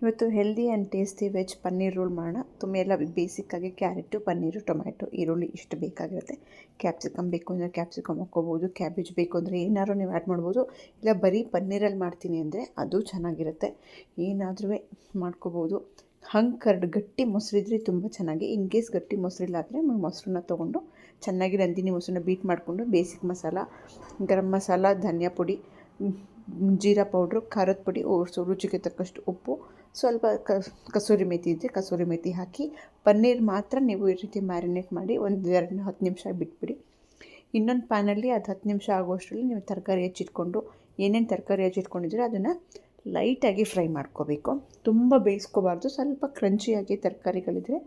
ಇವತ್ತು healthy and tasty veg paneer roll ಮಾಡೋಣ. ತುಂಬ ಎಲ್ಲ ಬೇಸಿಕ್ಕಾಗಿ ಕ್ಯಾರೆಟು, ಪನ್ನೀರು, ಟೊಮ್ಯಾಟೊ, ಈರುಳ್ಳಿ ಇಷ್ಟು ಬೇಕಾಗಿರುತ್ತೆ. ಕ್ಯಾಪ್ಸಿಕಮ್ ಬೇಕು ಅಂದರೆ ಕ್ಯಾಪ್ಸಿಕಮ್ ಹಾಕ್ಕೋಬೋದು, ಕ್ಯಾಬೇಜ್ ಬೇಕು ಅಂದರೆ ಏನಾದ್ರು ನೀವು ಆ್ಯಡ್ ಮಾಡ್ಬೋದು. ಇಲ್ಲ ಬರೀ ಪನ್ನೀರಲ್ಲಿ ಮಾಡ್ತೀನಿ ಅಂದರೆ ಅದು ಚೆನ್ನಾಗಿರುತ್ತೆ, ಏನಾದರೂ ಮಾಡ್ಕೋಬೋದು. ಹಂಗೆ ಗಟ್ಟಿ ಮೊಸರಿದ್ರೆ ತುಂಬ ಚೆನ್ನಾಗಿ. ಇನ್ ಕೇಸ್ ಗಟ್ಟಿ ಮೊಸರಿಲ್ಲಾದರೆ ಮೊಸರನ್ನ ತೊಗೊಂಡು ಚೆನ್ನಾಗಿ ನಂದಿನಿ ಮೊಸರನ್ನ ಬೀಟ್ ಮಾಡಿಕೊಂಡು ಬೇಸಿಕ್ ಮಸಾಲ, ಗರಂ ಮಸಾಲ, ಧನಿಯಾ ಪುಡಿ, ಜೀರಾ ಪೌಡ್ರು, ಖಾರದ ಪುಡಿ, ರುಚಿಗೆ ತಕ್ಕಷ್ಟು ಉಪ್ಪು, ಸ್ವಲ್ಪ ಕಸೂರಿ ಮೇಥಿ ಇದ್ದರೆ ಕಸೂರಿ ಮೇಥಿ ಹಾಕಿ ಪನ್ನೀರ್ ಮಾತ್ರ ನೀವು ಈ ರೀತಿ ಮ್ಯಾರಿನೇಟ್ ಮಾಡಿ 10 ನಿಮಿಷ ಬಿಟ್ಬಿಡಿ. ಇನ್ನೊಂದು ಪ್ಯಾನಲ್ಲಿ ಅದು 10 ನಿಮಿಷ ಆಗೋಷ್ಟರಲ್ಲಿ ನೀವು ತರಕಾರಿ ಹೆಚ್ಚಿಟ್ಕೊಂಡು ಏನೇನು ತರಕಾರಿ ಹೆಚ್ಚಿಟ್ಕೊಂಡಿದ್ರೆ ಅದನ್ನು ಲೈಟಾಗಿ ಫ್ರೈ ಮಾಡ್ಕೋಬೇಕು. ತುಂಬ ಬೇಯಿಸ್ಕೋಬಾರ್ದು, ಸ್ವಲ್ಪ ಕ್ರಂಚಿಯಾಗಿ ತರಕಾರಿಗಳಿದ್ರೆ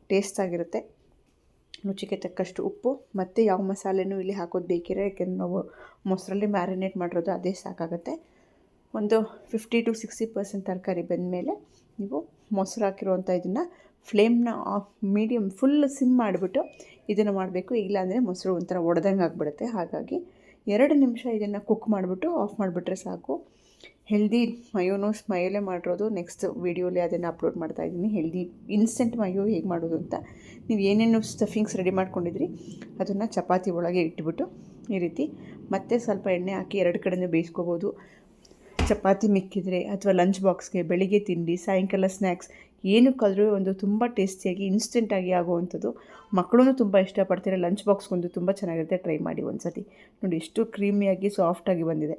ಟೇಸ್ಟ್ ಆಗಿರುತ್ತೆ. ರುಚಿಗೆ ತಕ್ಕಷ್ಟು ಉಪ್ಪು ಮತ್ತು ಯಾವ ಮಸಾಲೆನೂ ಇಲ್ಲಿ ಹಾಕೋದು ಬೇಕಿರೋ, ಯಾಕೆಂದರೆ ನಾವು ಮೊಸರಲ್ಲಿ ಮ್ಯಾರಿನೇಟ್ ಮಾಡಿರೋದು ಅದೇ ಸಾಕಾಗುತ್ತೆ. ಒಂದು 50 to 60% ತರಕಾರಿ ಬಂದಮೇಲೆ ನೀವು ಮೊಸರು ಹಾಕಿರುವಂಥ ಇದನ್ನು ಫ್ಲೇಮ್ನ ಮೀಡಿಯಮ್ ಫುಲ್ ಸಿಮ್ ಮಾಡಿಬಿಟ್ಟು ಇದನ್ನು ಮಾಡಬೇಕು. ಇಲ್ಲಾಂದರೆ ಮೊಸರು ಒಂಥರ ಒಡೆದಂಗೆ ಆಗಿಬಿಡುತ್ತೆ. ಹಾಗಾಗಿ 2 ನಿಮಿಷ ಇದನ್ನು ಕುಕ್ ಮಾಡಿಬಿಟ್ಟು ಆಫ್ ಮಾಡಿಬಿಟ್ರೆ ಸಾಕು. ಹೆಲ್ದಿ ಮಯೋನೋ ಸ್ಮೈಲೇ ಮಾಡಿರೋದು, ನೆಕ್ಸ್ಟ್ ವೀಡಿಯೋಲಿ ಅದನ್ನು ಅಪ್ಲೋಡ್ ಮಾಡ್ತಾಯಿದ್ದೀನಿ. ಹೆಲ್ದಿ ಇನ್ಸ್ಟೆಂಟ್ ಮಯೋ ಹೇಗೆ ಮಾಡೋದು ಅಂತ. ನೀವು ಏನೇನು ಸ್ಟಫಿಂಗ್ಸ್ ರೆಡಿ ಮಾಡ್ಕೊಂಡಿದ್ರಿ ಅದನ್ನು ಚಪಾತಿ ಒಳಗೆ ಇಟ್ಬಿಟ್ಟು ಈ ರೀತಿ ಮತ್ತೆ ಸ್ವಲ್ಪ ಎಣ್ಣೆ ಹಾಕಿ 2 ಕಡೆಯೂ ಬೇಯಿಸ್ಕೋಬೋದು. ಚಪಾತಿ ಮಿಕ್ಕಿದ್ರೆ ಅಥವಾ ಲಂಚ್ ಬಾಕ್ಸ್ಗೆ, ಬೆಳಿಗ್ಗೆ ತಿಂಡಿ, ಸಾಯಂಕಾಲ ಸ್ನ್ಯಾಕ್ಸ್ ಏನಕ್ಕಾದರೂ ಒಂದು ತುಂಬ ಟೇಸ್ಟಿಯಾಗಿ ಇನ್ಸ್ಟೆಂಟಾಗಿ ಆಗುವಂಥದ್ದು. ಮಕ್ಕಳೂ ತುಂಬ ಇಷ್ಟಪಡ್ತಾರೆ. ಲಂಚ್ ಬಾಕ್ಸ್ಗೊಂದು ತುಂಬ ಚೆನ್ನಾಗಿರುತ್ತೆ. ಟ್ರೈ ಮಾಡಿ ಒಂದು ಸತಿ ನೋಡಿ, ಎಷ್ಟು ಕ್ರೀಮಿಯಾಗಿ ಸಾಫ್ಟಾಗಿ ಬಂದಿದೆ.